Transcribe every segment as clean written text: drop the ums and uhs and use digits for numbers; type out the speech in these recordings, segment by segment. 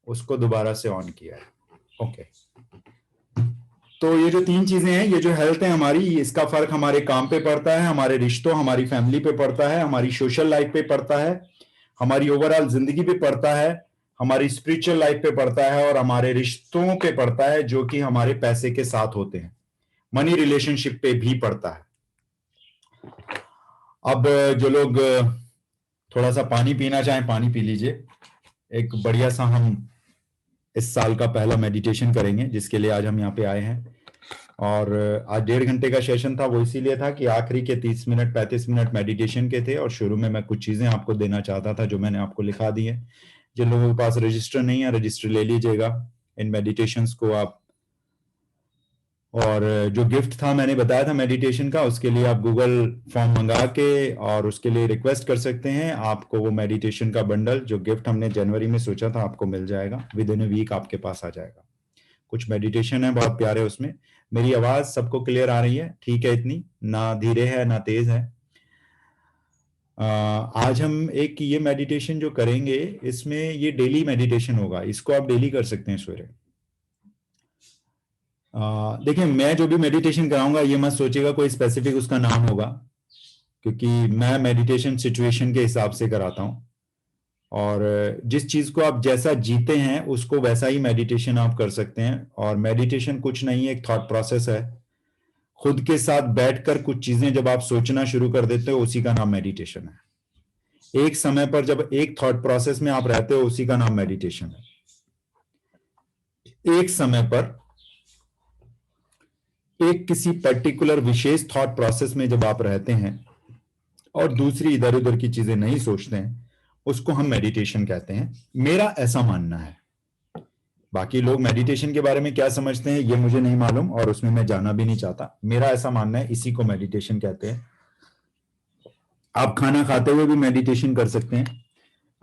उसको दोबारा से ऑन किया है। ओके, तो ये जो तीन चीजें हैं, ये जो हेल्थ है हमारी, इसका फर्क हमारे काम पे पड़ता है, हमारे रिश्तों, हमारी फैमिली पे पड़ता है, हमारी सोशल लाइफ पे पड़ता है, हमारी ओवरऑल जिंदगी पे पड़ता है, हमारी स्पिरिचुअल लाइफ पे पड़ता है, और हमारे रिश्तों पे पड़ता है जो कि हमारे पैसे के साथ होते हैं, मनी रिलेशनशिप पे भी पड़ता है। अब जो लोग थोड़ा सा पानी पीना चाहें, पानी पी लीजिए। एक बढ़िया सा हम इस साल का पहला मेडिटेशन करेंगे, जिसके लिए आज हम यहाँ पे आए हैं। और आज 1.5 घंटे का सेशन था, वो इसीलिए था कि आखिरी के 30 मिनट 35 मिनट मेडिटेशन के थे, और शुरू में मैं कुछ चीजें आपको देना चाहता था जो मैंने आपको लिखा दी है। जिन लोगों के पास रजिस्टर नहीं है, रजिस्टर ले लीजिएगा इन मेडिटेशंस को आप। और जो गिफ्ट था मैंने बताया था मेडिटेशन का, उसके लिए आप गूगल फॉर्म मंगा के और उसके लिए रिक्वेस्ट कर सकते हैं। आपको वो मेडिटेशन का बंडल, जो गिफ्ट हमने जनवरी में सोचा था, आपको मिल जाएगा। विद इन ए वीक आपके पास आ जाएगा। कुछ मेडिटेशन है बहुत प्यारे उसमें। मेरी आवाज सबको क्लियर आ रही है? ठीक है, इतनी ना धीरे है ना तेज है। आज हम एक ये मेडिटेशन जो करेंगे, इसमें ये डेली मेडिटेशन होगा। इसको आप डेली कर सकते हैं सवेरे। देखिए, मैं जो भी मेडिटेशन कराऊंगा, ये मत सोचिएगा कोई स्पेसिफिक उसका नाम होगा, क्योंकि मैं मेडिटेशन सिचुएशन के हिसाब से कराता हूँ। और जिस चीज को आप जैसा जीते हैं, उसको वैसा ही मेडिटेशन आप कर सकते हैं। और मेडिटेशन कुछ नहीं है, एक थॉट प्रोसेस है। खुद के साथ बैठकर कुछ चीजें जब आप सोचना शुरू कर देते हो, उसी का नाम मेडिटेशन है। एक समय पर जब एक थॉट प्रोसेस में आप रहते हो, उसी का नाम मेडिटेशन है। एक समय पर एक किसी पर्टिकुलर विशेष थॉट प्रोसेस में जब आप रहते हैं और दूसरी इधर उधर की चीजें नहीं सोचते हैं, उसको हम मेडिटेशन कहते हैं। मेरा ऐसा मानना है। बाकी लोग मेडिटेशन के बारे में क्या समझते हैं, ये मुझे नहीं मालूम, और उसमें मैं जाना भी नहीं चाहता। मेरा ऐसा मानना है, इसी को मेडिटेशन कहते हैं। आप खाना खाते हुए भी मेडिटेशन कर सकते हैं,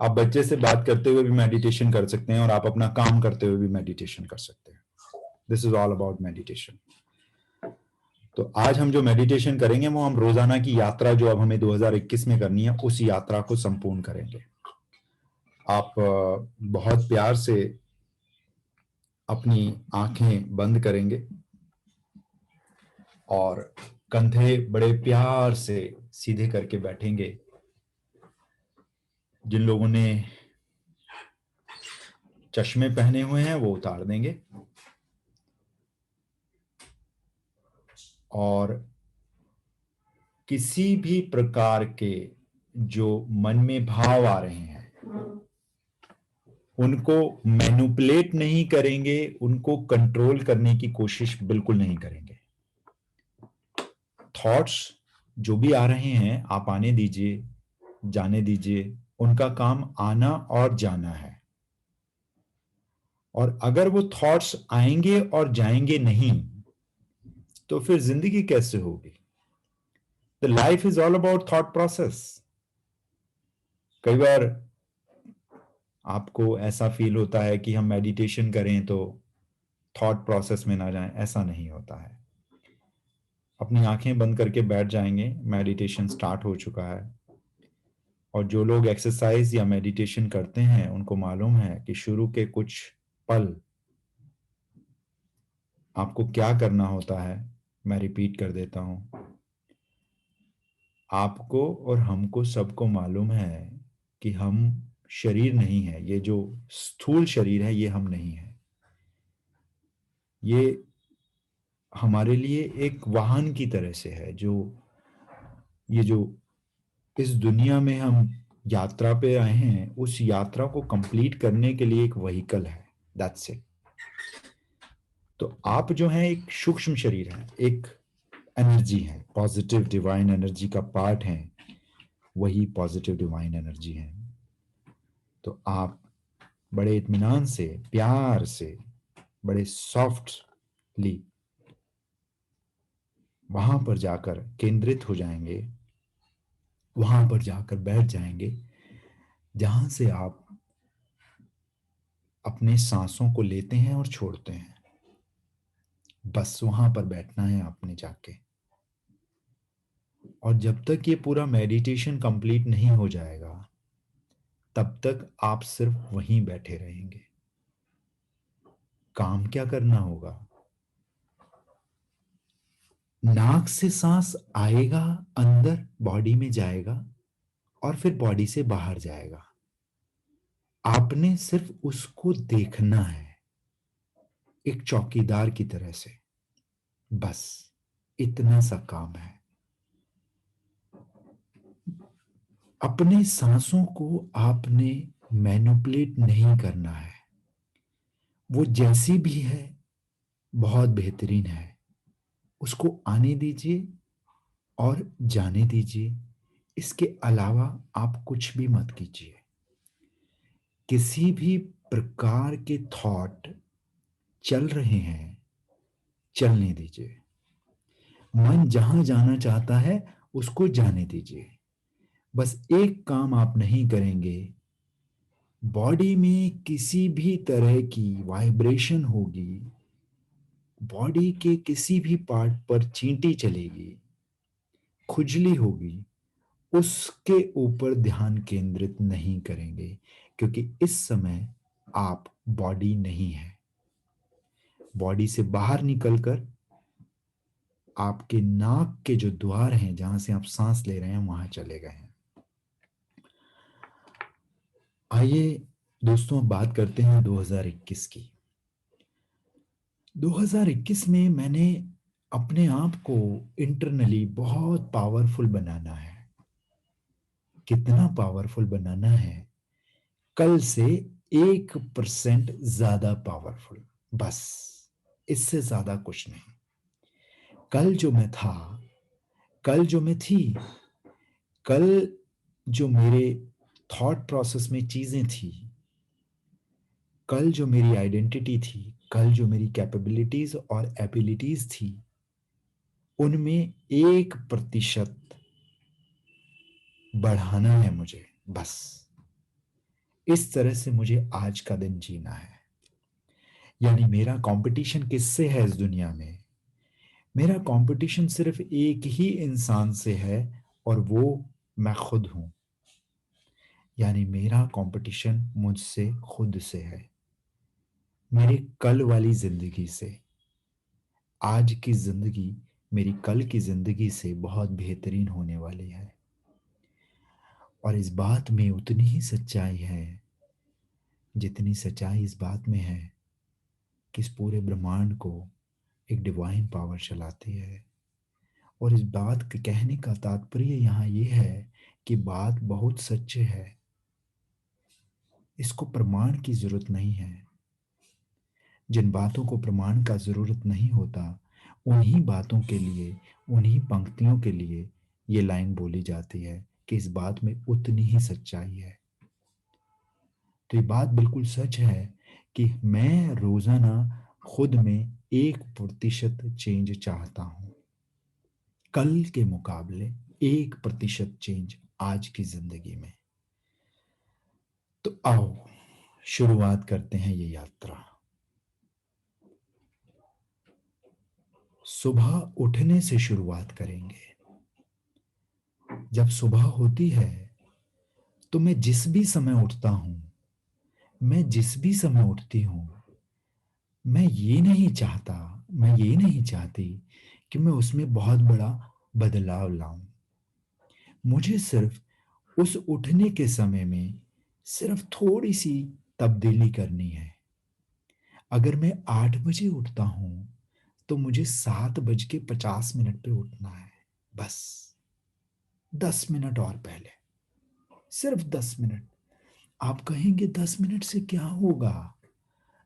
आप बच्चे से बात करते हुए भी मेडिटेशन कर सकते हैं, और आप अपना काम करते हुए भी मेडिटेशन कर सकते हैं। This is all about meditation. तो आज हम जो मेडिटेशन करेंगे, वो हम रोजाना की यात्रा जो अब हमें 2021 में करनी है, उस यात्रा को संपूर्ण करेंगे। आप बहुत प्यार से अपनी आंखें बंद करेंगे और कंधे बड़े प्यार से सीधे करके बैठेंगे। जिन लोगों ने चश्मे पहने हुए हैं, वो उतार देंगे। और किसी भी प्रकार के जो मन में भाव आ रहे हैं, उनको मैनिपुलेट नहीं करेंगे, उनको कंट्रोल करने की कोशिश बिल्कुल नहीं करेंगे। थॉट्स जो भी आ रहे हैं, आप आने दीजिए, जाने दीजिए। उनका काम आना और जाना है। और अगर वो थॉट्स आएंगे और जाएंगे नहीं, तो फिर जिंदगी कैसे होगी? The life is all about thought process. कई बार आपको ऐसा फील होता है कि हम मेडिटेशन करें तो थॉट प्रोसेस में ना जाएं। ऐसा नहीं होता है। अपनी आंखें बंद करके बैठ जाएंगे, मेडिटेशन स्टार्ट हो चुका है। और जो लोग एक्सरसाइज या मेडिटेशन करते हैं, उनको मालूम है कि शुरू के कुछ पल आपको क्या करना होता है। मैं रिपीट कर देता हूं। आपको और हमको सबको मालूम है कि हम शरीर नहीं है। ये जो स्थूल शरीर है, ये हम नहीं है। ये हमारे लिए एक वाहन की तरह से है, जो ये जो इस दुनिया में हम यात्रा पे आए हैं, उस यात्रा को कंप्लीट करने के लिए एक व्हीकल है। That's it. तो आप जो हैं, एक सूक्ष्म शरीर है, एक एनर्जी है, पॉजिटिव डिवाइन एनर्जी का पार्ट है। वही पॉजिटिव डिवाइन एनर्जी है। तो आप बड़े इत्मीनान से, प्यार से, बड़े सॉफ्टली वहां पर जाकर केंद्रित हो जाएंगे। वहां पर जाकर बैठ जाएंगे, जहां से आप अपने सांसों को लेते हैं और छोड़ते हैं। बस वहां पर बैठना है आपने जाके। और जब तक ये पूरा मेडिटेशन कंप्लीट नहीं हो जाएगा, तब तक आप सिर्फ वहीं बैठे रहेंगे। काम क्या करना होगा? नाक से सांस आएगा, अंदर बॉडी में जाएगा और फिर बॉडी से बाहर जाएगा। आपने सिर्फ उसको देखना है, एक चौकीदार की तरह से। बस इतना सा काम है। अपने सांसों को आपने मैनिपुलेट नहीं करना है। वो जैसी भी है बहुत बेहतरीन है, उसको आने दीजिए और जाने दीजिए। इसके अलावा आप कुछ भी मत कीजिए। किसी भी प्रकार के थॉट चल रहे हैं, चलने दीजिए। मन जहां जाना चाहता है उसको जाने दीजिए। बस एक काम आप नहीं करेंगे, बॉडी में किसी भी तरह की वाइब्रेशन होगी, बॉडी के किसी भी पार्ट पर चींटी चलेगी, खुजली होगी, उसके ऊपर ध्यान केंद्रित नहीं करेंगे, क्योंकि इस समय आप बॉडी नहीं है। बॉडी से बाहर निकलकर आपके नाक के जो द्वार हैं, जहां से आप सांस ले रहे हैं, वहां चले गए हैं। आइए दोस्तों, बात करते हैं 2021 की। 2021 में मैंने अपने आप को इंटरनली बहुत पावरफुल बनाना है। कितना पावरफुल बनाना है? कल से 1% ज्यादा पावरफुल, बस इससे ज्यादा कुछ नहीं। कल जो मैं था, कल जो मैं थी, कल जो मेरे थॉट प्रोसेस में चीजें थी, कल जो मेरी आइडेंटिटी थी, कल जो मेरी कैपेबिलिटीज और एबिलिटीज थी, उनमें 1% बढ़ाना है मुझे। बस इस तरह से मुझे आज का दिन जीना है। यानी मेरा कंपटीशन किससे है इस दुनिया में? मेरा कंपटीशन सिर्फ एक ही इंसान से है, और वो मैं खुद हूं। यानी मेरा कंपटीशन मुझसे खुद से है, मेरे कल वाली जिंदगी से। आज की जिंदगी मेरी कल की जिंदगी से बहुत बेहतरीन होने वाली है, और इस बात में उतनी ही सच्चाई है जितनी सच्चाई इस बात में है कि इस पूरे ब्रह्मांड को एक डिवाइन पावर चलाती है। और इस बात के कहने का तात्पर्य यहाँ ये है कि बात बहुत सच्चे है, इसको प्रमाण की जरूरत नहीं है। जिन बातों को प्रमाण का जरूरत नहीं होता, उन्हीं बातों के लिए, उन्हीं पंक्तियों के लिए ये लाइन बोली जाती है कि इस बात में उतनी ही सच्चाई है। तो ये बात बिल्कुल सच है कि मैं रोजाना खुद में 1% चेंज चाहता हूं। कल के मुकाबले 1% चेंज आज की जिंदगी में। तो आओ शुरुआत करते हैं ये यात्रा। सुबह उठने से शुरुआत करेंगे। जब सुबह होती है तो मैं जिस भी समय उठता हूं, मैं जिस भी समय उठती हूं, मैं ये नहीं चाहती कि मैं उसमें बहुत बड़ा बदलाव लाऊं। मुझे सिर्फ उस उठने के समय में सिर्फ थोड़ी सी तब्दीली करनी है। अगर मैं 8 बजे उठता हूं तो मुझे 7:50 पे उठना है। बस 10 मिनट और पहले, सिर्फ 10 मिनट। आप कहेंगे 10 मिनट से क्या होगा?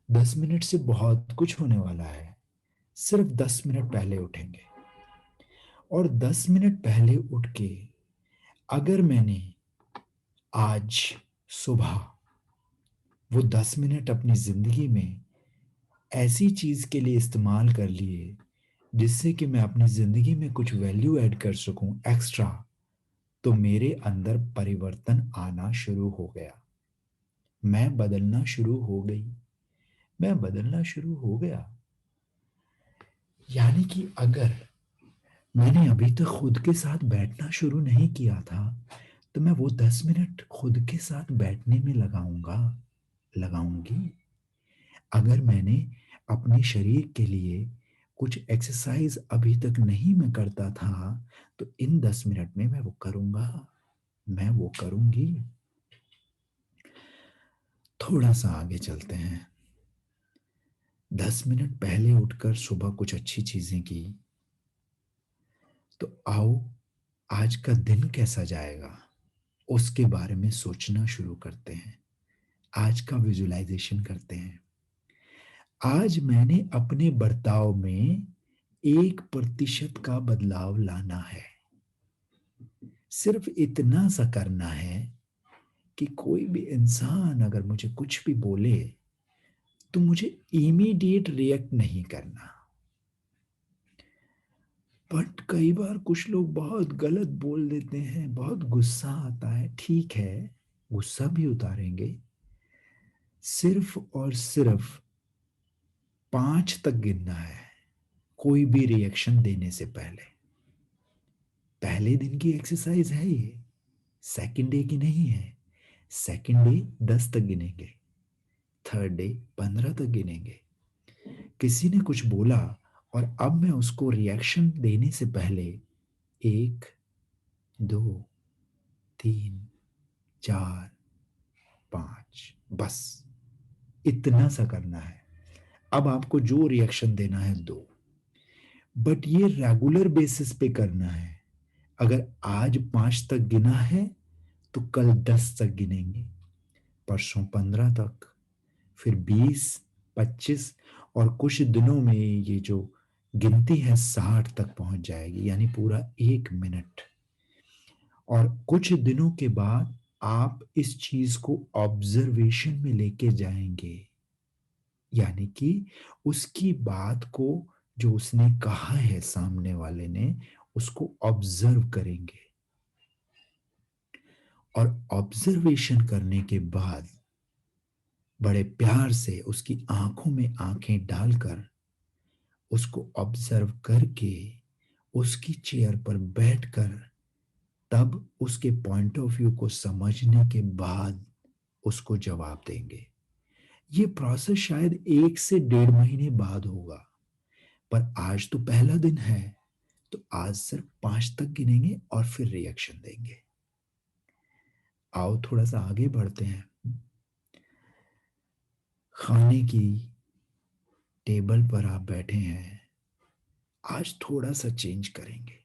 10 मिनट से बहुत कुछ होने वाला है। सिर्फ 10 मिनट पहले उठेंगे, और 10 मिनट पहले उठ के अगर मैंने आज सुबह वो 10 मिनट अपनी जिंदगी में ऐसी चीज के लिए इस्तेमाल कर लिए जिससे कि मैं अपनी जिंदगी में कुछ वैल्यू ऐड कर सकूं एक्स्ट्रा, तो मेरे अंदर परिवर्तन आना शुरू हो गया। मैं बदलना शुरू हो गई, मैं बदलना शुरू हो गया। यानी कि अगर मैंने अभी तक खुद के साथ बैठना शुरू नहीं किया था, तो मैं वो 10 मिनट खुद के साथ बैठने में लगाऊंगी। अगर मैंने अपने शरीर के लिए कुछ एक्सरसाइज अभी तक नहीं मैं करता था, तो इन 10 मिनट में मैं वो करूंगा, मैं वो करूंगी। थोड़ा सा आगे चलते हैं। 10 मिनट पहले उठकर सुबह कुछ अच्छी चीजें की, तो आओ आज का दिन कैसा जाएगा उसके बारे में सोचना शुरू करते हैं। आज का विजुअलाइजेशन करते हैं। आज मैंने अपने बर्ताव में 1% का बदलाव लाना है। सिर्फ इतना सा करना है कि कोई भी इंसान अगर मुझे कुछ भी बोले तो मुझे इमीडिएट रिएक्ट नहीं करना। बट कई बार कुछ लोग बहुत गलत बोल देते हैं, बहुत गुस्सा आता है। ठीक है, गुस्सा भी उतारेंगे। सिर्फ और सिर्फ 5 तक गिनना है कोई भी रिएक्शन देने से पहले। पहले दिन की एक्सरसाइज है ये, सेकंड डे की नहीं है। सेकंड डे 10 तक गिनेंगे, थर्ड डे 15 तक गिनेंगे। किसी ने कुछ बोला और अब मैं उसको रिएक्शन देने से पहले 1, 2, 3, 4, 5, बस इतना सा करना है। अब आपको जो रिएक्शन देना है दो, बट ये रेगुलर बेसिस पे करना है। अगर आज 5 तक गिना है तो कल 10 तक गिनेंगे, परसों 15 तक, फिर 20, 25 और कुछ दिनों में ये जो गिनती है 60 तक पहुंच जाएगी, यानी पूरा 1 मिनट। और कुछ दिनों के बाद आप इस चीज को ऑब्जर्वेशन में लेके जाएंगे, यानी कि उसकी बात को, जो उसने कहा है सामने वाले ने, उसको ऑब्जर्व करेंगे। और ऑब्जर्वेशन करने के बाद बड़े प्यार से उसकी आंखों में आंखें डालकर उसको ऑब्जर्व करके उसकी चेयर पर बैठकर तब उसके पॉइंट ऑफ व्यू को समझने के बाद उसको जवाब देंगे। ये प्रोसेस शायद 1 से 1.5 महीने बाद होगा, पर आज तो पहला दिन है, तो आज सिर्फ 5 तक गिनेंगे और फिर रिएक्शन देंगे। आओ थोड़ा सा आगे बढ़ते हैं। खाने की टेबल पर आप बैठे हैं। आज थोड़ा सा चेंज करेंगे।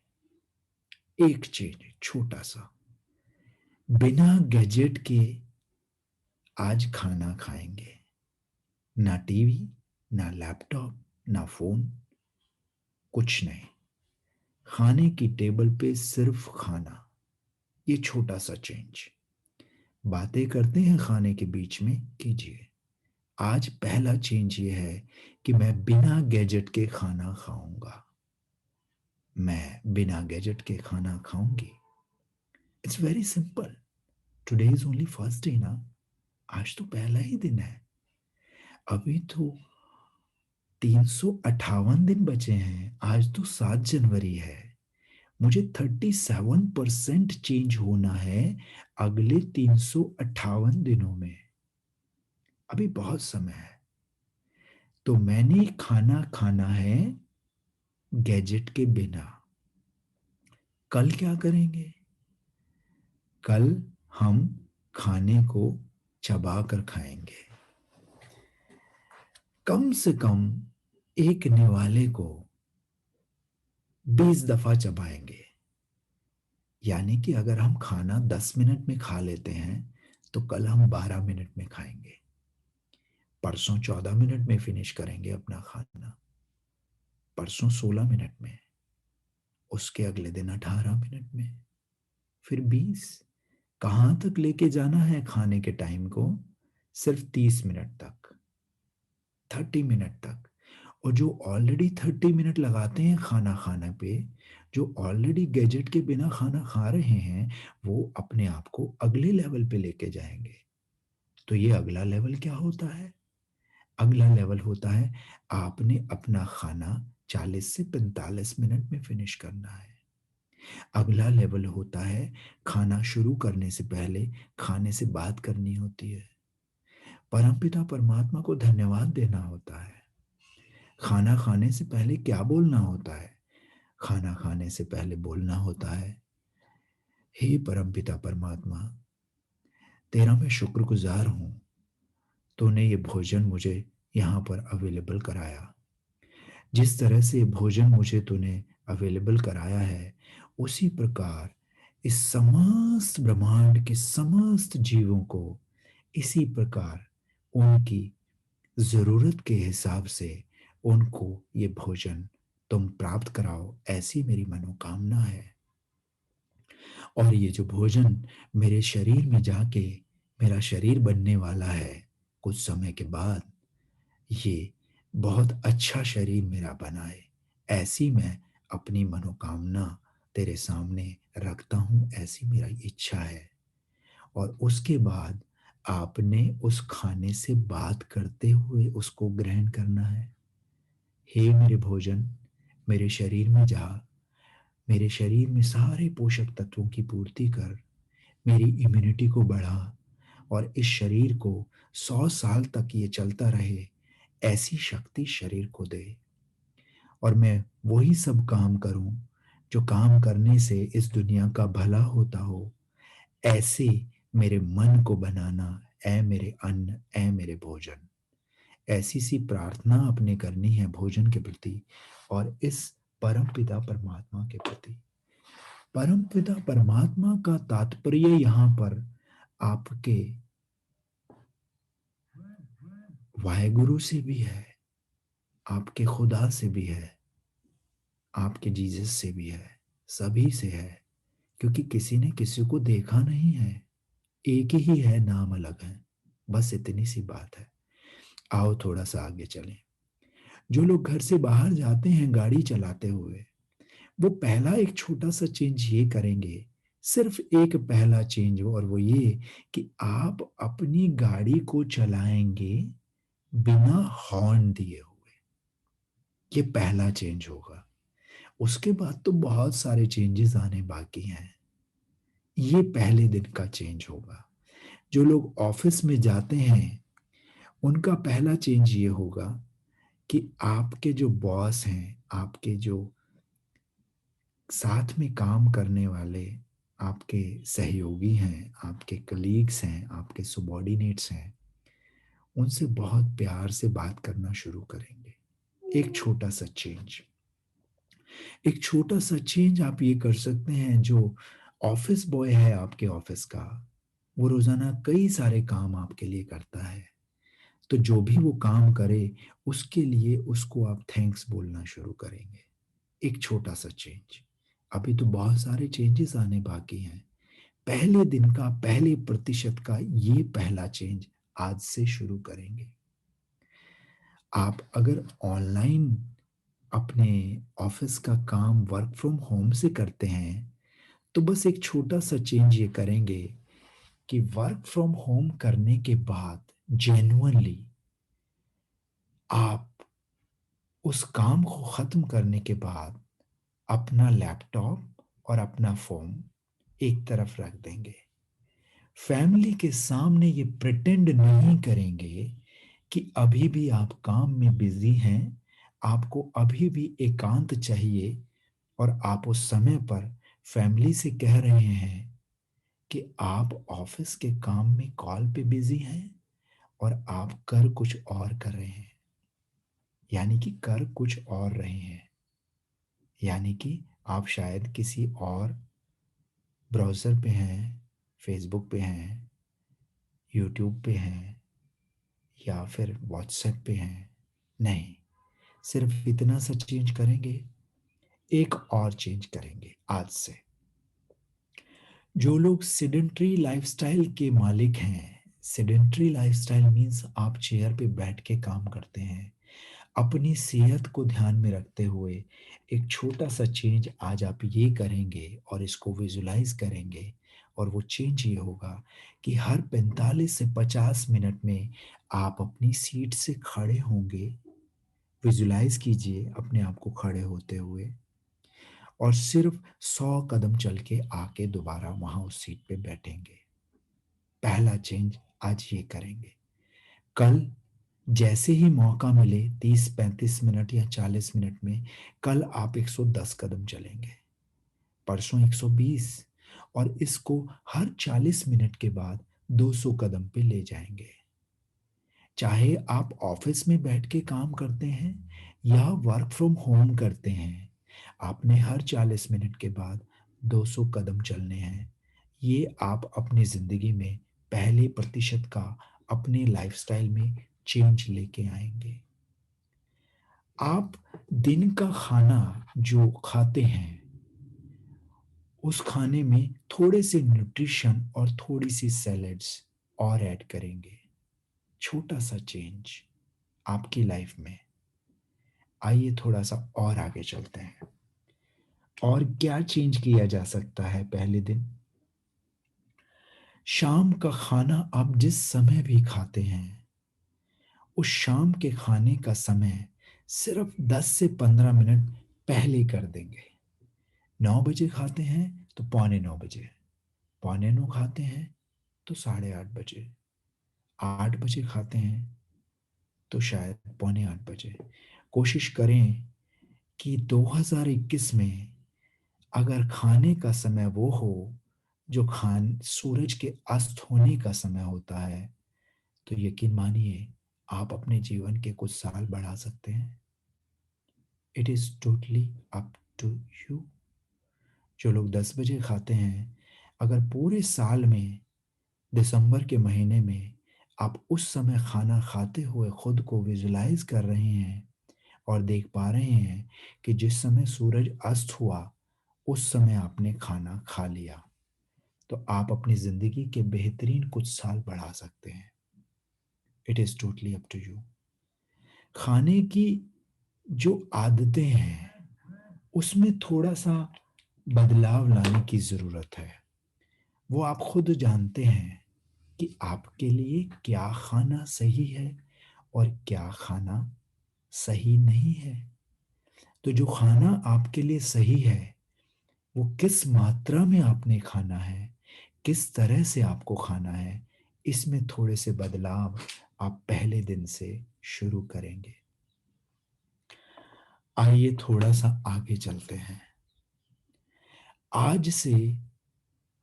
एक चेंज छोटा सा, बिना गैजेट के आज खाना खाएंगे। ना टीवी, ना लैपटॉप, ना फोन, कुछ नहीं। खाने की टेबल पे सिर्फ खाना। ये छोटा सा चेंज। बातें करते हैं खाने के बीच में, कीजिए। आज पहला चेंज ये है कि मैं बिना गैजेट के खाना खाऊंगा। मैं बिना गैजेट के खाना खाऊंगी। It's very simple. Today is only first day ना। आज तो पहला ही दिन है। अभी तो 358 दिन बचे हैं। आज तो 7 जनवरी है। मुझे 37% चेंज होना है अगले 358 दिनों में। अभी बहुत समय है। तो मैंने खाना खाना है गैजेट के बिना। कल क्या करेंगे? कल हम खाने को चबा कर खाएंगे। कम से कम एक निवाले को 20 दफा चबाएंगे। यानी कि अगर हम खाना 10 मिनट में खा लेते हैं तो कल हम 12 मिनट में खाएंगे। परसों 14 मिनट में फिनिश करेंगे अपना खाना, परसों 16 मिनट में, उसके अगले दिन 18 मिनट में, फिर 20। कहां तक लेके जाना है खाने के टाइम को? सिर्फ 30 मिनट तक, 30 मिनट तक। और जो ऑलरेडी 30 मिनट लगाते हैं खाना खाने पे, जो ऑलरेडी गैजेट के बिना खाना खा रहे हैं, वो अपने आप को अगले लेवल पे लेके जाएंगे। तो ये अगला लेवल क्या होता है? अगला लेवल होता है आपने अपना खाना 40 से 45 मिनट में फिनिश करना है। अगला लेवल होता है खाना शुरू करने से पहले खाने से बात करनी होती है, परमपिता परमात्मा को धन्यवाद देना होता है। खाना खाने से पहले क्या बोलना होता है? खाना खाने से पहले बोलना होता है, हे परमपिता परमात्मा, तेरा मैं शुक्रगुजार हूँ, तूने ये भोजन मुझे यहाँ पर अवेलेबल कराया। जिस तरह से भोजन मुझे तूने अवेलेबल कराया है, उसी प्रकार इस समस्त ब्रह्मांड के समस्त जीवों को इसी प्रकार उनकी ज़रूरत के हिसाब से उनको ये भोजन तुम प्राप्त कराओ, ऐसी मेरी मनोकामना है। और ये जो भोजन मेरे शरीर में जाके मेरा शरीर बनने वाला है, कुछ समय के बाद ये बहुत अच्छा शरीर मेरा बनाए, ऐसी मैं अपनी मनोकामना तेरे सामने रखता हूँ, ऐसी मेरी इच्छा है। और उसके बाद आपने उस खाने से बात करते हुए उसको ग्रहण करना है। हे मेरे भोजन, मेरे शरीर में जा, मेरे शरीर में सारे पोषक तत्वों की पूर्ति कर, मेरी इम्यूनिटी को बढ़ा और इस शरीर को 100 साल तक ये चलता रहे, ऐसी शक्ति शरीर को दे। और मैं वही सब काम करूं जो काम करने से इस दुनिया का भला होता हो, ऐसे मेरे मन को बनाना, ऐ मेरे अन्न, ऐ मेरे भोजन। ऐसी सी प्रार्थना अपने करनी है भोजन के प्रति और इस परम पिता परमात्मा के प्रति। परम पिता परमात्मा का तात्पर्य यहाँ पर आपके वाहेगुरु से भी है, आपके खुदा से भी है, आपके जीसस से भी है, सभी से है, क्योंकि किसी ने किसी को देखा नहीं है, एक ही है, नाम अलग है। बस इतनी सी बात है। आओ थोड़ा सा आगे चलें। जो लोग घर से बाहर जाते हैं गाड़ी चलाते हुए, वो पहला एक छोटा सा चेंज ये करेंगे, सिर्फ एक पहला चेंज, और वो ये कि आप अपनी गाड़ी को चलाएंगे बिना हॉर्न दिए हुए। ये पहला चेंज होगा। उसके बाद तो बहुत सारे चेंजेस आने बाकी हैं। ये पहले दिन का चेंज होगा। जो लोग ऑफिस में जाते हैं, उनका पहला चेंज ये होगा कि आपके जो बॉस हैं, आपके जो साथ में काम करने वाले आपके सहयोगी हैं, आपके कलीग्स हैं, आपके सबॉर्डिनेट्स हैं, उनसे बहुत प्यार से बात करना शुरू करेंगे। एक छोटा सा चेंज। एक छोटा सा चेंज आप ये कर सकते हैं। जो ऑफिस बॉय है आपके ऑफिस का, वो रोजाना कई सारे काम आपके लिए करता है, तो जो भी वो काम करे उसके लिए उसको आप थैंक्स बोलना शुरू करेंगे। एक छोटा सा चेंज। अभी तो बहुत सारे चेंजेस आने बाकी हैं। पहले दिन का, पहले प्रतिशत का ये पहला चेंज आज से शुरू करेंगे। आप अगर ऑनलाइन अपने ऑफिस का काम वर्क फ्रॉम होम से करते हैं, तो बस एक छोटा सा चेंज ये करेंगे कि वर्क फ्रॉम होम करने के बाद जेन्युइनली आप उस काम को खत्म करने के बाद अपना लैपटॉप और अपना फोन एक तरफ रख देंगे। फैमिली के सामने ये प्रिटेंड नहीं करेंगे कि अभी भी आप काम में बिजी हैं, आपको अभी भी एकांत चाहिए, और आप उस समय पर फैमिली से कह रहे हैं कि आप ऑफिस के काम में कॉल पे बिजी हैं और आप कर कुछ और कर रहे हैं। यानी कि कर कुछ और रहे हैं, यानी कि आप शायद किसी और ब्राउज़र पे हैं, फेसबुक पे हैं, यूट्यूब पे हैं, या फिर व्हाट्सएप पे हैं। नहीं, सिर्फ इतना सा चेंज करेंगे। एक और चेंज करेंगे आज से। जो लोग सेडेंट्री लाइफस्टाइल के मालिक हैं, सेडेंट्री लाइफस्टाइल मीन्स आप चेयर पे बैठ के काम करते हैं, अपनी सेहत को ध्यान में रखते हुए एक छोटा सा चेंज आज आप ये करेंगे और इसको विजुलाइज करेंगे। और वो चेंज ये होगा कि हर 45 से 50 मिनट में आप अपनी सीट से खड़े होंगे। विजुलाइज कीजिए अपने आप को खड़े होते हुए, और सिर्फ 100 कदम चल के आके दोबारा वहां उस सीट पे बैठेंगे। पहला चेंज आज ये करेंगे। कल जैसे ही मौका मिले 30-35 मिनट या 40 मिनट में, कल आप 110 कदम चलेंगे, परसों 120, और इसको हर 40 मिनट के बाद 200 कदम पे ले जाएंगे। चाहे आप ऑफिस में बैठ के काम करते हैं या वर्क फ्रॉम होम करते हैं, आपने हर 40 मिनट के बाद 200 कदम चलने हैं। ये आप अपनी जिंदगी में पहले प्रतिशत का अपने लाइफस्टाइल में चेंज लेके आएंगे। आप दिन का खाना जो खाते हैं, उस खाने में थोड़े से न्यूट्रिशन और थोड़ी सी सैलेड्स और ऐड करेंगे। छोटा सा चेंज आपकी लाइफ में। आइए थोड़ा सा और आगे चलते हैं। और क्या चेंज किया जा सकता है पहले दिन? शाम का खाना आप जिस समय भी खाते हैं, उस शाम के खाने का समय सिर्फ 10 से 15 मिनट पहले कर देंगे। 9 बजे खाते हैं तो पौने 9 बजे, पौने 9 खाते हैं तो 8:30 बजे, 8 बजे खाते हैं तो शायद पौने 8 बजे। कोशिश करें कि 2021 में अगर खाने का समय वो हो जो खान सूरज के अस्त होने का समय होता है, तो यकीन मानिए आप अपने जीवन के कुछ साल बढ़ा सकते हैं। It is totally up to you. जो लोग 10 बजे खाते हैं, अगर पूरे साल में दिसंबर के महीने में आप उस समय खाना खाते हुए खुद को विजुलाइज कर रहे हैं और देख पा रहे हैं कि जिस समय सूरज अस्त हुआ उस समय आपने खाना खा लिया, तो आप अपनी जिंदगी के बेहतरीन कुछ साल बढ़ा सकते हैं। It is totally up to you. खाने की जो आदतें हैं, उसमें थोड़ा सा बदलाव लाने की जरूरत है। वो आप खुद जानते हैं कि आपके लिए क्या खाना सही है और क्या खाना सही नहीं है। तो जो खाना आपके लिए सही है, वो किस मात्रा में आपने खाना है, किस तरह से आपको खाना है, इसमें थोड़े से बदलाव आप पहले दिन से शुरू करेंगे। आइए थोड़ा सा आगे चलते हैं। आज से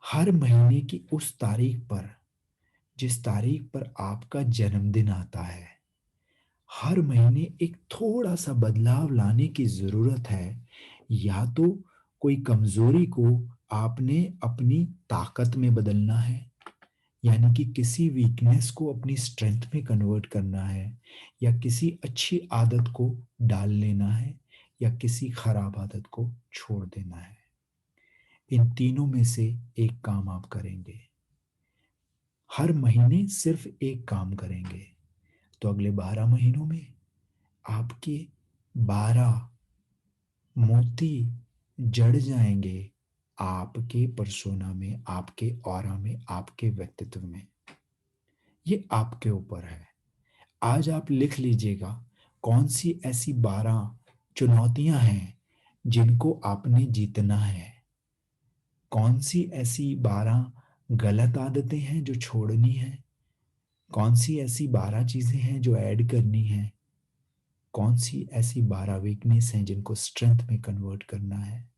हर महीने की उस तारीख पर, जिस तारीख पर आपका जन्मदिन आता है, हर महीने एक थोड़ा सा बदलाव लाने की जरूरत है। या तो कोई कमजोरी को आपने अपनी ताकत में बदलना है, यानी कि किसी वीकनेस को अपनी स्ट्रेंथ में कन्वर्ट करना है, या किसी अच्छी आदत को डाल लेना है, या किसी खराब आदत को छोड़ देना है। इन तीनों में से एक काम आप करेंगे। हर महीने सिर्फ एक काम करेंगे, तो अगले 12 महीनों में आपके 12 मोती जड़ जाएंगे आपके पर्सोना में, आपके ऑरा में, आपके व्यक्तित्व में। ये आपके ऊपर है। आज आप लिख लीजिएगा कौन सी ऐसी 12 चुनौतियां हैं जिनको आपने जीतना है। कौन सी ऐसी 12 गलत आदतें हैं जो छोड़नी है। कौन सी ऐसी 12 चीजें हैं जो ऐड करनी है। कौन सी ऐसी 12 वीकनेस हैं जिनको स्ट्रेंथ में कन्वर्ट करना है।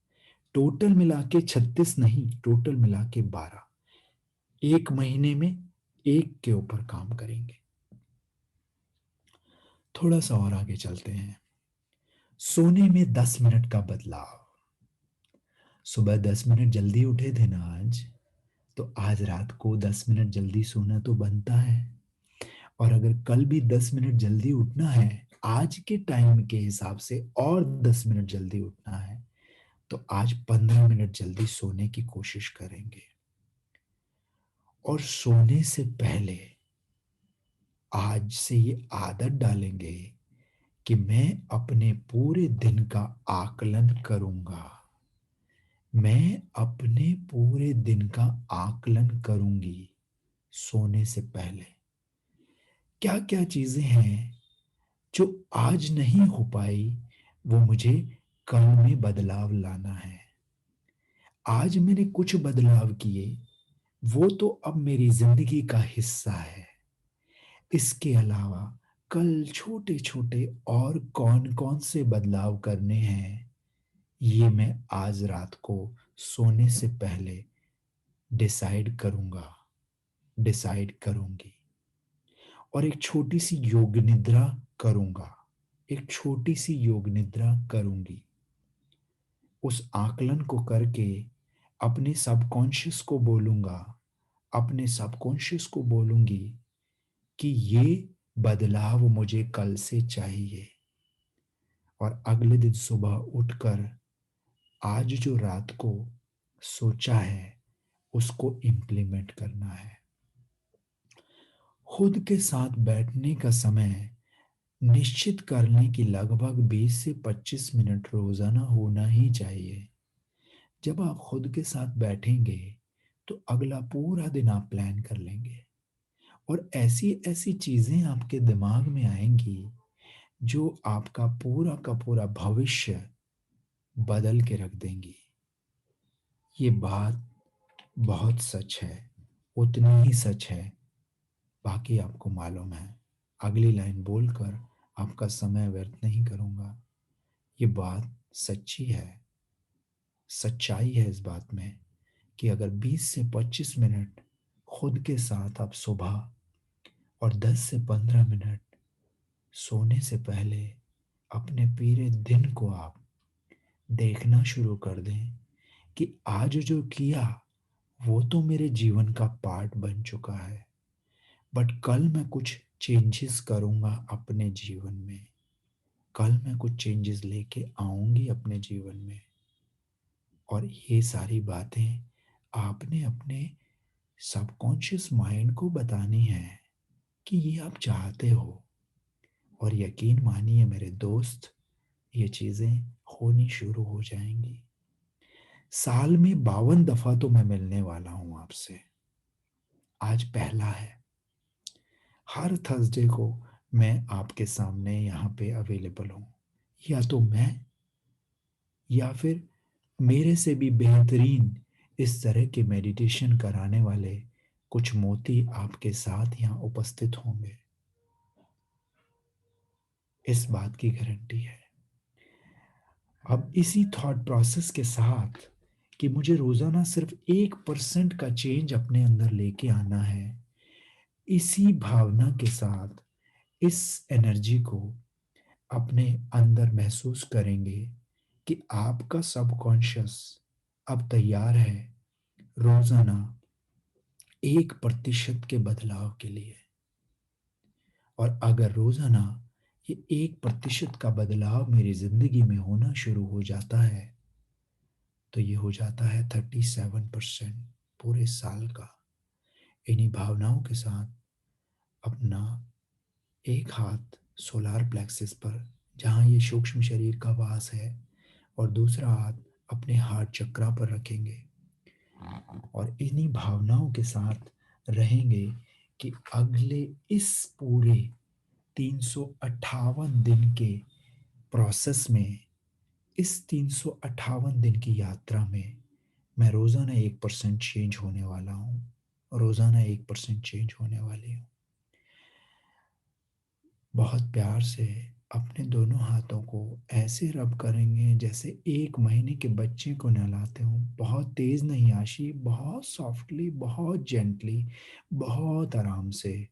टोटल मिला के 36 नहीं, टोटल मिला के 12। एक महीने में एक के ऊपर काम करेंगे। थोड़ा सा और आगे चलते हैं। सोने में 10 मिनट का बदलाव। सुबह 10 मिनट जल्दी उठे थे ना आज, तो आज रात को 10 मिनट जल्दी सोना तो बनता है। और अगर कल भी 10 मिनट जल्दी उठना है, आज के टाइम के हिसाब से और 10 मिनट जल्दी उठना है, तो आज 15 मिनट जल्दी सोने की कोशिश करेंगे। और सोने से पहले आज से ये आदत डालेंगे कि मैं अपने पूरे दिन का आकलन करूंगा। मैं अपने पूरे दिन का आकलन करूंगी सोने से पहले। क्या क्या चीजें हैं जो आज नहीं हो पाई, वो मुझे कल में बदलाव लाना है। आज मैंने कुछ बदलाव किए, वो तो अब मेरी जिंदगी का हिस्सा है। इसके अलावा कल छोटे-छोटे और कौन-कौन से बदलाव करने हैं, ये मैं आज रात को सोने से पहले डिसाइड करूँगा, डिसाइड करूँगी। और एक छोटी-सी योग निद्रा करूँगा, एक छोटी-सी योग निद्रा करूँगी। उस आकलन को करके अपने सबकॉन्शियस को बोलूँगा, अपने सबकॉन्शियस को बोलूँगी कि ये बदलाव मुझे कल से चाहिए। और अगले दिन सुबह उठकर आज जो रात को सोचा है, उसको इम्प्लीमेंट करना है। खुद के साथ बैठने का समय निश्चित कर लें कि लगभग 20 से 25 मिनट रोज़ाना होना ही चाहिए। जब आप खुद के साथ बैठेंगे, तो अगला पूरा दिन आप प्लान कर लेंगे और ऐसी-ऐसी चीज़ें आपके दिमाग में आएँगी, जो आपका पूरा का पूरा भविष्य बदल के रख देंगी। ये बात बहुत सच है, उतनी ही सच है, बाकी आपको मालूम है। अगली लाइन बोलकर आपका समय व्यर्थ नहीं करूँगा। ये बात सच्ची है, सच्चाई है इस बात में कि अगर 20 से 25 मिनट खुद के साथ आप सुबह और 10 से 15 मिनट सोने से पहले अपने पूरे दिन को आप देखना शुरू कर दें कि आज जो किया वो तो मेरे जीवन का पार्ट बन चुका है, बट कल मैं कुछ चेंजेस करूँगा अपने जीवन में। कल मैं कुछ चेंजेस लेके आऊँगी अपने जीवन में। और ये सारी बातें आपने अपने सबकॉन्शियस माइंड को बतानी है कि ये आप चाहते हो। और यकीन मानिए मेरे दोस्त, ये चीज़ें होनी शुरू हो जाएँगी। साल में 52 दफ़ा तो मैं मिलने वाला हूँ आपसे। आज पहला है। हर थर्सडे को मैं आपके सामने यहाँ पे अवेलेबल हूँ। या तो मैं या फिर मेरे से भी बेहतरीन इस तरह के मेडिटेशन कराने वाले कुछ मोती आपके साथ यहाँ उपस्थित होंगे। इस बात की गारंटी है। अब इसी थॉट प्रोसेस के साथ कि मुझे रोज़ाना सिर्फ 1% का चेंज अपने अंदर लेके आना है, इसी भावना के साथ इस एनर्जी को अपने अंदर महसूस करेंगे कि आपका सबकॉन्शियस अब तैयार है रोज़ाना 1% के बदलाव के लिए। और अगर रोज़ाना ये 1% का बदलाव मेरी ज़िंदगी में होना शुरू हो जाता है, तो ये हो जाता है 37% पूरे साल का। इन्हीं भावनाओं के साथ अपना एक हाथ सोलार प्लेक्सिस पर, जहाँ ये सूक्ष्म शरीर का वास है, और दूसरा हाथ अपने हार्ट चक्रा पर रखेंगे और इन्हीं भावनाओं के साथ रहेंगे कि अगले इस पूरे 358 दिन के प्रोसेस में, इस 358 दिन की यात्रा में मैं रोज़ाना 1% चेंज होने वाला हूँ, रोज़ाना 1% चेंज होने वाली हूँ। बहुत प्यार से अपने दोनों हाथों को ऐसे रब करेंगे जैसे 1 महीने के बच्चे को नहलाते हो। बहुत तेज़ नहीं आशी, बहुत सॉफ्टली, बहुत जेंटली, बहुत आराम से।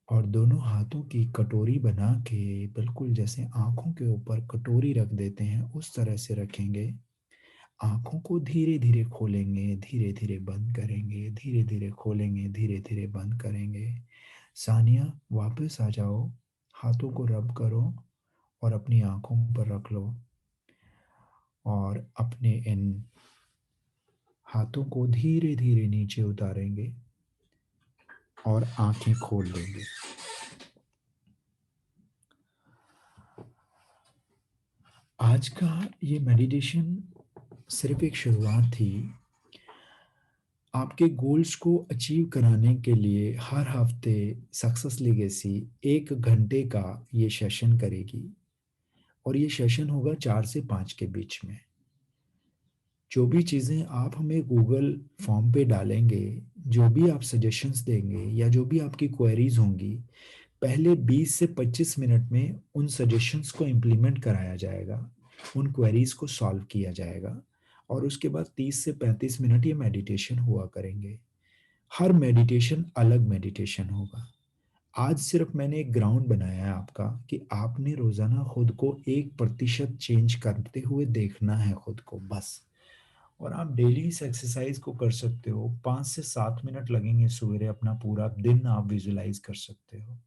और दोनों हाथों की कटोरी बना के बिल्कुल जैसे आँखों के ऊपर कटोरी रख देते हैं, उस तरह से रखेंगे। आँखों को धीरे-धीरे खोलेंगे, धीरे-धीरे बंद करेंगे, धीरे-धीरे खोलेंगे, धीरे-धीरे बंद करेंगे। सानिया वापस आ जाओ, हाथों को रब करो और अपनी आँखों पर रख लो और अपने इन हाथों को धीरे-धीरे नीचे उतारेंगे और आँखें खोल लेंगे। आज का ये मेडिटेशन सिर्फ एक शुरुआत थी। आपके गोल्स को अचीव कराने के लिए हर हफ्ते सक्सेस लेगेसी 1 घंटे का ये सेशन करेगी और ये सेशन होगा 4 से 5 के बीच में। जो भी चीज़ें आप हमें गूगल फॉर्म पे डालेंगे, जो भी आप सजेशंस देंगे या जो भी आपकी क्वेरीज होंगी, पहले 20 से 25 मिनट में उन सजेशंस को इम्प्लीमेंट कराया जाएगा, उन क्वेरीज को सॉल्व किया जाएगा, और उसके बाद 30 से 35 मिनट ये मेडिटेशन हुआ करेंगे। हर मेडिटेशन अलग मेडिटेशन होगा। आज सिर्फ मैंने एक ग्राउंड बनाया है आपका, कि आपने रोजाना खुद को 1% चेंज करते हुए देखना है खुद को, बस। और आप डेली इस एक्सरसाइज को कर सकते हो। 5 से 7 मिनट लगेंगे सवेरे, अपना पूरा दिन आप विजुलाइज कर सकते हो।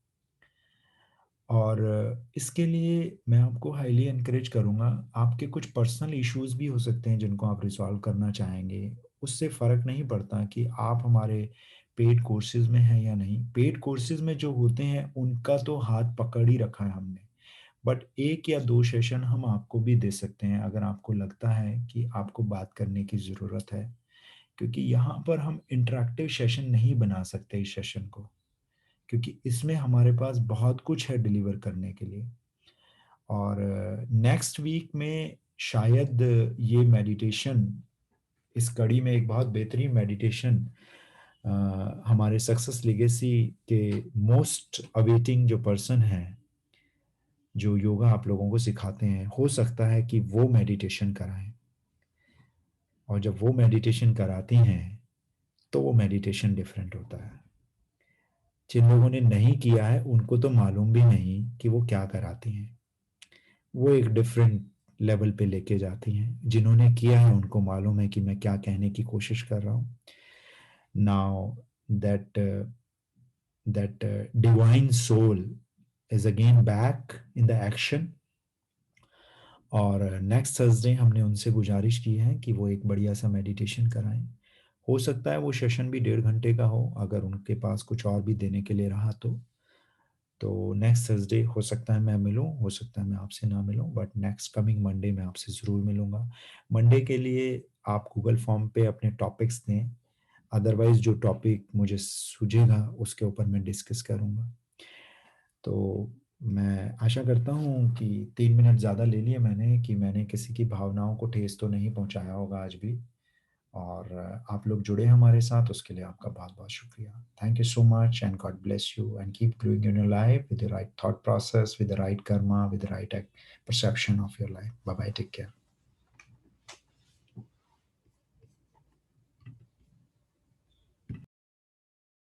और इसके लिए मैं आपको हाईली एनकरेज करूंगा। आपके कुछ पर्सनल इश्यूज भी हो सकते हैं जिनको आप रिजॉल्व करना चाहेंगे। उससे फर्क नहीं पड़ता कि आप हमारे पेड कोर्सेज में हैं या नहीं। पेड कोर्सेज में जो होते हैं उनका तो हाथ पकड़ ही रखा है हमने, बट 1 या 2 सेशन हम आपको भी दे सकते हैं अगर आपको लगता है कि आपको बात करने की ज़रूरत है। क्योंकि यहाँ पर हम इंटरेक्टिव सेशन नहीं बना सकते इस सेशन को, क्योंकि इसमें हमारे पास बहुत कुछ है डिलीवर करने के लिए। और नेक्स्ट वीक में शायद ये मेडिटेशन, इस कड़ी में एक बहुत बेहतरीन मेडिटेशन हमारे सक्सेस लेगेसी के मोस्ट अवेटिंग जो पर्सन है, जो योगा आप लोगों को सिखाते हैं, हो सकता है कि वो मेडिटेशन कराएं। और जब वो मेडिटेशन कराती हैं तो वो मेडिटेशन डिफरेंट होता है। जिन लोगों ने नहीं किया है उनको तो मालूम भी नहीं कि वो क्या कराती हैं। वो एक डिफरेंट लेवल पे लेके जाती हैं। जिन्होंने किया है उनको मालूम है कि मैं क्या कहने की कोशिश कर रहा हूँ। Now that that divine soul is again back in the action. और नेक्स्ट थर्सडे हमने उनसे गुजारिश की है कि वो एक बढ़िया सा मेडिटेशन कराएं। हो सकता है वो सेशन भी 1.5 घंटे का हो, अगर उनके पास कुछ और भी देने के लिए रहा तो नेक्स्ट थर्सडे हो सकता है मैं मिलूं, हो सकता है मैं आपसे ना मिलूं, बट नेक्स्ट कमिंग मंडे मैं आपसे ज़रूर मिलूंगा। मंडे के लिए आप गूगल फॉर्म पे अपने टॉपिक्स दें, अदरवाइज जो टॉपिक मुझे सूझेगा उसके ऊपर मैं डिस्कस करूंगा। तो मैं आशा करता हूँ कि 3 मिनट ज़्यादा ले लिए मैंने, कि मैंने किसी की भावनाओं को ठेस तो नहीं पहुँचाया होगा आज भी। और आप लोग जुड़े हमारे साथ, उसके लिए आपका बहुत बहुत शुक्रिया। Thank you so much and God bless you and keep growing in your life with the right thought process, with the right karma, with the right perception of your life. Bye bye, take care.